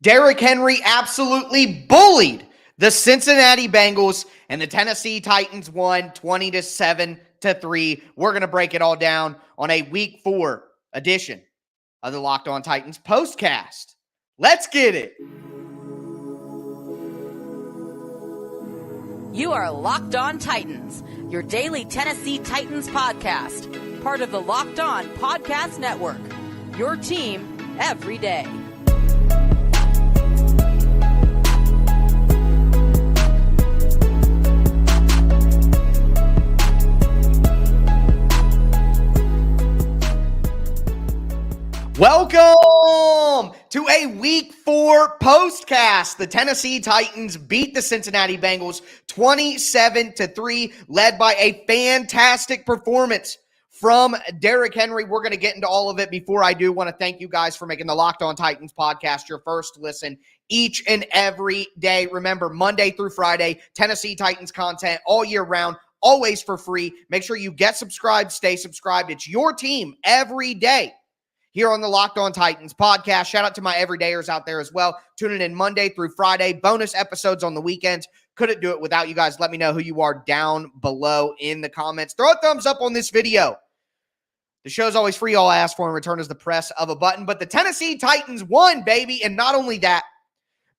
Derrick Henry absolutely bullied the Cincinnati Bengals, and the Tennessee Titans won 20-7-3. We're going to break it all down on a Week 4 edition of the Locked On Titans postcast. Let's get it. You are Locked On Titans, your daily Tennessee Titans podcast, part of the Locked On Podcast Network, your team every day. Welcome to a Week 4 postcast. The Tennessee Titans beat the Cincinnati Bengals 27-3, led by a fantastic performance from Derrick Henry. We're going to get into all of it. Before I do, want to thank you guys for making the Locked On Titans podcast your first listen each and every day. Remember, Monday through Friday, Tennessee Titans content all year round, always for free. Make sure you get subscribed, stay subscribed. It's your team every day here on the Locked On Titans podcast. Shout out to my everydayers out there as well. Tuning in Monday through Friday. Bonus episodes on the weekends. Couldn't do it without you guys. Let me know who you are down below in the comments. Throw a thumbs up on this video. The show's always free. All I ask for in return is the press of a button. But the Tennessee Titans won, baby. And not only that,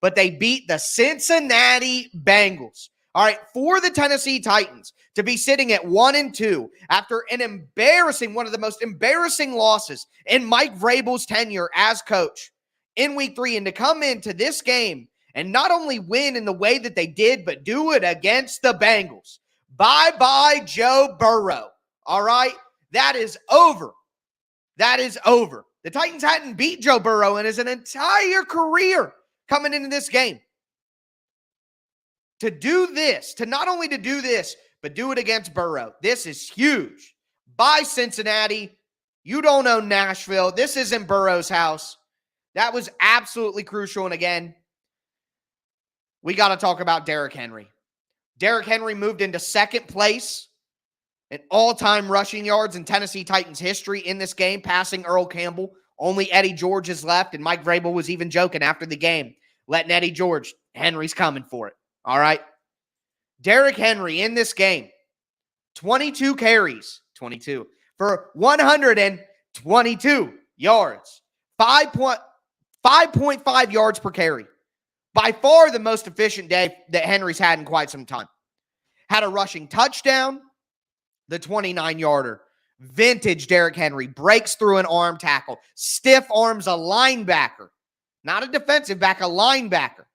but they beat the Cincinnati Bengals. All right, for the Tennessee Titans to be sitting at 1-2 after one of the most embarrassing losses in Mike Vrabel's tenure as coach in Week 3, and to come into this game and not only win in the way that they did, but do it against the Bengals. Bye-bye, Joe Burrow. All right, that is over. That is over. The Titans hadn't beat Joe Burrow in his entire career coming into this game. To do this, to not only to do this, but do it against Burrow. This is huge. Bye, Cincinnati. You don't own Nashville. This isn't Burrow's house. That was absolutely crucial. And again, we got to talk about Derrick Henry. Derrick Henry moved into second place in all-time rushing yards in Tennessee Titans history in this game, passing Earl Campbell. Only Eddie George is left, and Mike Vrabel was even joking after the game, letting Eddie George, Henry's coming for it. All right. Derrick Henry in this game, 22 carries, for 122 yards, 5.5 yards per carry. By far the most efficient day that Henry's had in quite some time. Had a rushing touchdown, the 29-yarder. Vintage Derrick Henry breaks through an arm tackle, stiff arms a linebacker, not a defensive back, a linebacker,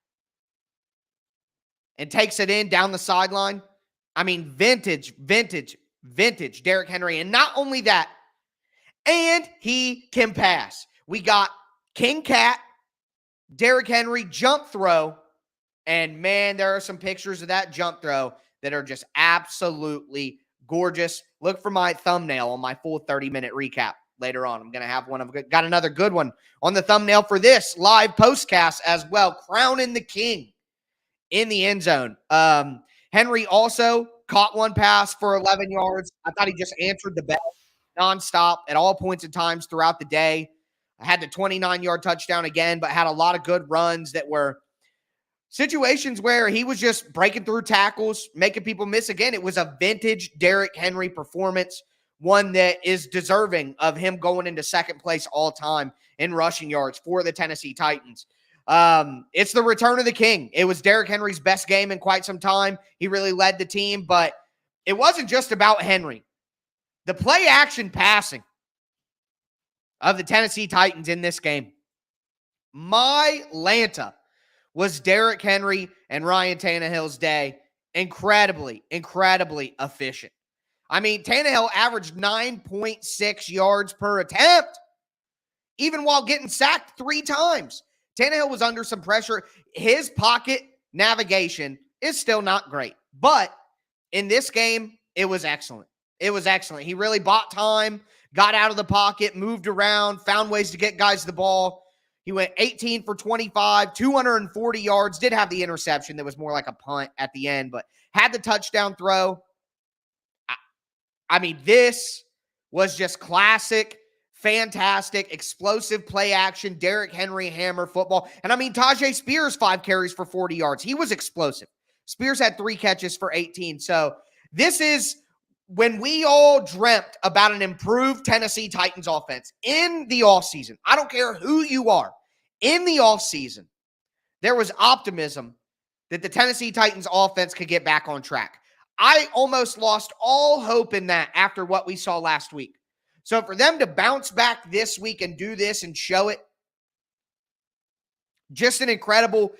and takes it in down the sideline. I mean, vintage Derrick Henry. And not only that, and he can pass. We got King Cat, Derrick Henry jump throw, and man, there are some pictures of that jump throw that are just absolutely gorgeous. Look for my thumbnail on my full 30-minute recap later on. I'm going to have one. I've got another good one on the thumbnail for this live postcast as well, crowning the king in the end zone. Henry also caught one pass for 11 yards. I thought he just answered the bell nonstop at all points and times throughout the day. I had the 29-yard touchdown again, but had a lot of good runs that were situations where he was just breaking through tackles, making people miss. Again, it was a vintage Derrick Henry performance, one that is deserving of him going into second place all time in rushing yards for the Tennessee Titans. It's the return of the king. It was Derrick Henry's best game in quite some time. He really led the team, but it wasn't just about Henry. The play action passing of the Tennessee Titans in this game, my Lanta, was Derrick Henry and Ryan Tannehill's day. Incredibly efficient. I mean, Tannehill averaged 9.6 yards per attempt, even while getting sacked 3 times. Tannehill was under some pressure. His pocket navigation is still not great, but in this game, it was excellent. It was excellent. He really bought time, got out of the pocket, moved around, found ways to get guys the ball. He went 18 for 25, 240 yards, did have the interception that was more like a punt at the end, but had the touchdown throw. I mean, this was just classic fantastic, explosive play action, Derrick Henry hammer football. And I mean, Tajay Spears, 5 carries for 40 yards. He was explosive. Spears had 3 catches for 18. So this is when we all dreamt about an improved Tennessee Titans offense in the offseason. I don't care who you are. In the offseason, there was optimism that the Tennessee Titans offense could get back on track. I almost lost all hope in that after what we saw last week. So for them to bounce back this week and do this and show it, just an incredible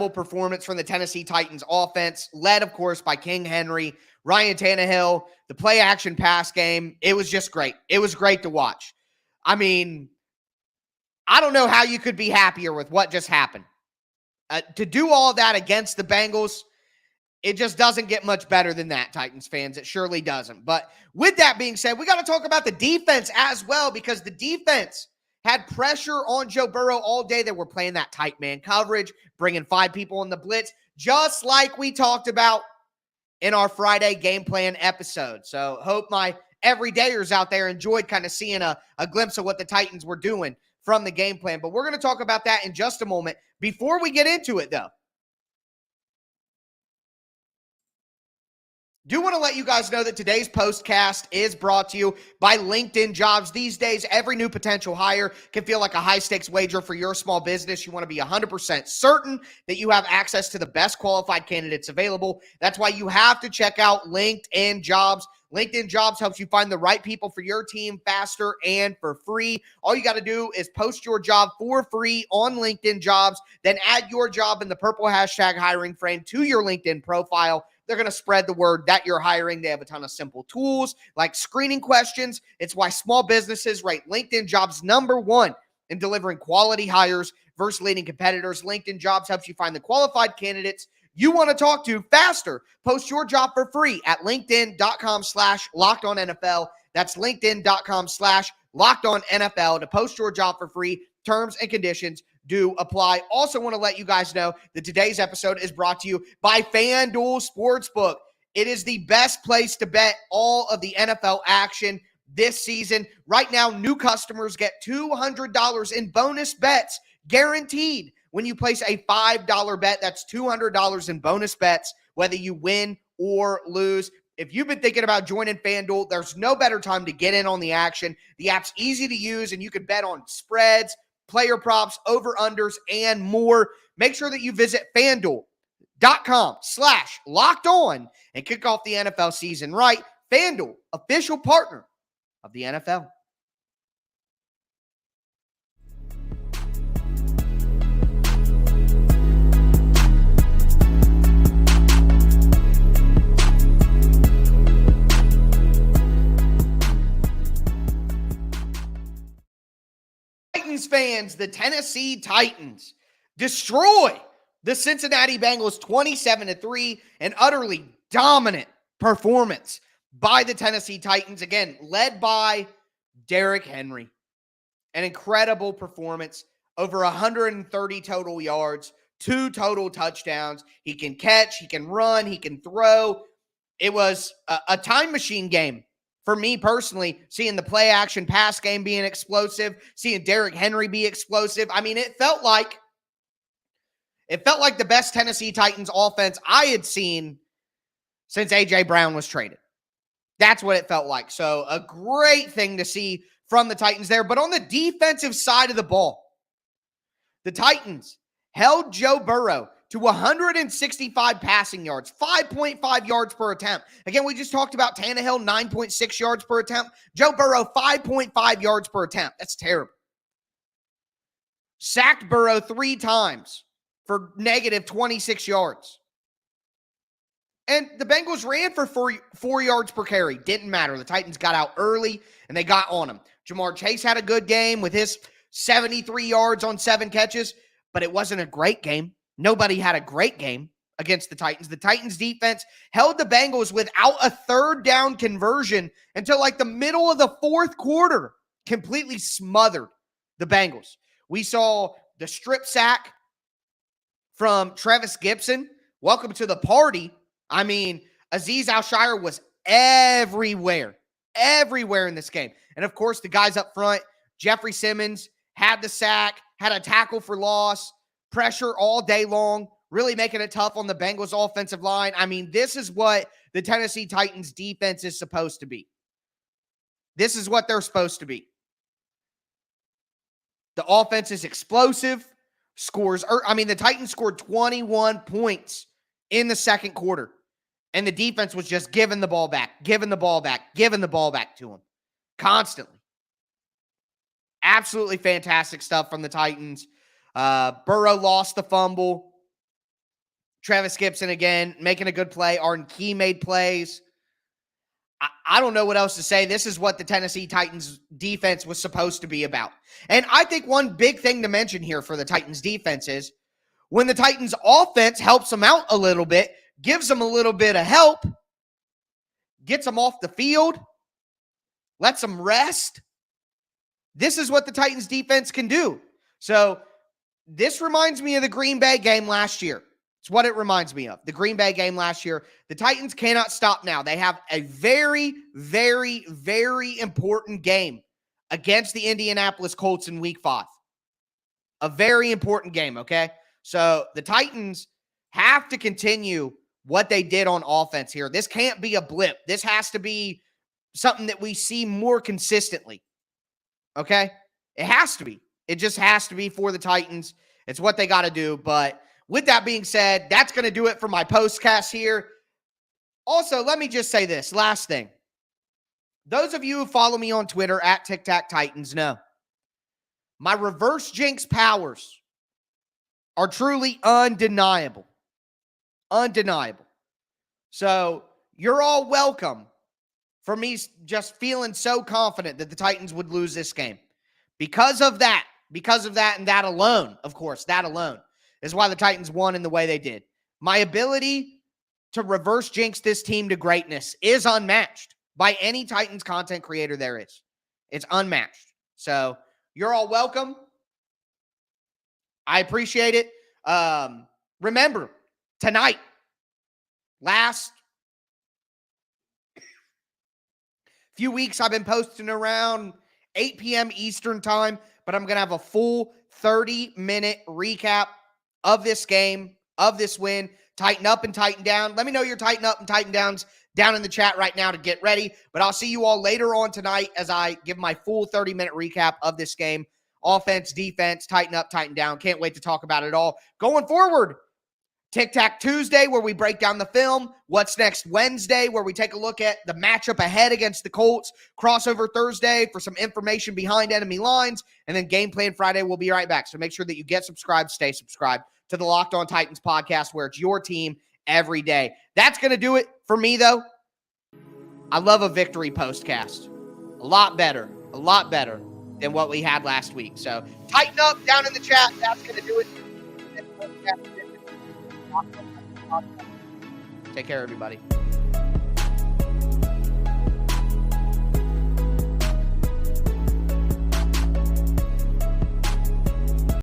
performance from the Tennessee Titans offense, led, of course, by King Henry, Ryan Tannehill, the play action pass game. It was just great. It was great to watch. I mean, I don't know how you could be happier with what just happened. To do all that against the Bengals, it just doesn't get much better than that, Titans fans. It surely doesn't. But with that being said, we got to talk about the defense as well, because the defense had pressure on Joe Burrow all day. They were playing that tight man coverage, bringing 5 people in the blitz, just like we talked about in our Friday game plan episode. So hope my everydayers out there enjoyed kind of seeing a glimpse of what the Titans were doing from the game plan. But we're going to talk about that in just a moment. Before we get into it, though, do want to let you guys know that today's postcast is brought to you by LinkedIn Jobs. These days, every new potential hire can feel like a high-stakes wager for your small business. You want to be 100% certain that you have access to the best qualified candidates available. That's why you have to check out LinkedIn Jobs. LinkedIn Jobs helps you find the right people for your team faster and for free. All you got to do is post your job for free on LinkedIn Jobs, then add your job in the purple hashtag hiring frame to your LinkedIn profile. They're going to spread the word that you're hiring. They have a ton of simple tools like screening questions. It's why small businesses rate LinkedIn Jobs #1 in delivering quality hires versus leading competitors. LinkedIn Jobs helps you find the qualified candidates you want to talk to faster. Post your job for free at linkedin.com/LockedOnNFL. That's linkedin.com/LockedOnNFL to post your job for free. Terms and conditions do apply. Also want to let you guys know that today's episode is brought to you by FanDuel Sportsbook. It is the best place to bet all of the NFL action this season. Right now, new customers get $200 in bonus bets guaranteed. When you place a $5 bet, that's $200 in bonus bets, whether you win or lose. If you've been thinking about joining FanDuel, there's no better time to get in on the action. The app's easy to use, and you can bet on spreads, player props, over-unders, and more. Make sure that you visit FanDuel.com/LockedOn and kick off the NFL season right. FanDuel, official partner of the NFL. Titans fans, the Tennessee Titans destroy the Cincinnati Bengals 27-3, an utterly dominant performance by the Tennessee Titans, again, led by Derrick Henry. An incredible performance, over 130 total yards, 2 total touchdowns. He can catch, he can run, he can throw. It was a time machine game. For me personally, seeing the play action pass game being explosive, seeing Derrick Henry be explosive. I mean, it felt like the best Tennessee Titans offense I had seen since A.J. Brown was traded. That's what it felt like. So a great thing to see from the Titans there. But on the defensive side of the ball, the Titans held Joe Burrow to 165 passing yards, 5.5 yards per attempt. Again, we just talked about Tannehill, 9.6 yards per attempt. Joe Burrow, 5.5 yards per attempt. That's terrible. Sacked Burrow 3 times for negative 26 yards. And the Bengals ran for 4 yards per carry. Didn't matter. The Titans got out early, and they got on him. Jamar Chase had a good game with his 73 yards on 7 catches, but it wasn't a great game. Nobody had a great game against the Titans. The Titans defense held the Bengals without a 3rd down conversion until like the middle of the 4th quarter. Completely smothered the Bengals. We saw the strip sack from Travis Gibson. Welcome to the party. I mean, Azeez Al-Shire was everywhere in this game. And of course, the guys up front, Jeffrey Simmons had the sack, had a tackle for loss, pressure all day long, really making it tough on the Bengals offensive line. I mean, this is what the Tennessee Titans defense is supposed to be. This is what they're supposed to be. The offense is explosive, the Titans scored 21 points in the second quarter, and the defense was just giving the ball back to them constantly. Absolutely fantastic stuff from the Titans. Burrow lost the fumble. Travis Gibson again making a good play. Arden Key made plays. I don't know what else to say. This is what the Tennessee Titans defense was supposed to be about. And I think one big thing to mention here for the Titans defense is when the Titans offense helps them out a little bit, gives them a little bit of help, gets them off the field, lets them rest. This is what the Titans defense can do. So this reminds me of the Green Bay game last year. It's what it reminds me of. The Green Bay game last year. The Titans cannot stop now. They have a very, very, very important game against the Indianapolis Colts in Week 5. A very important game, okay? So the Titans have to continue what they did on offense here. This can't be a blip. This has to be something that we see more consistently, okay? It has to be. It just has to be for the Titans. It's what they got to do, but with that being said, that's going to do it for my postcast here. Also, let me just say this last thing. Those of you who follow me on Twitter at TicTacTitans know my reverse jinx powers are truly undeniable. Undeniable. So you're all welcome for me just feeling so confident that the Titans would lose this game. Because of that and that alone, of course, that alone is why the Titans won in the way they did. My ability to reverse jinx this team to greatness is unmatched by any Titans content creator there is. It's unmatched. So you're all welcome. I appreciate it. Remember, tonight, last few weeks I've been posting around 8 p.m. Eastern time, but I'm going to have a full 30-minute recap of this game, of this win. Tighten up and tighten down. Let me know your tighten up and tighten downs down in the chat right now to get ready. But I'll see you all later on tonight as I give my full 30-minute recap of this game. Offense, defense, tighten up, tighten down. Can't wait to talk about it all. Going forward, Tic Tac Tuesday, where we break down the film. What's Next Wednesday, where we take a look at the matchup ahead against the Colts. Crossover Thursday for some information behind enemy lines. And then Game Plan Friday, we'll be right back. So make sure that you get subscribed, stay subscribed to the Locked On Titans podcast, where it's your team every day. That's going to do it for me, though. I love a victory postcast. A lot better than what we had last week. So tighten up down in the chat. That's going to do it. Take care, everybody.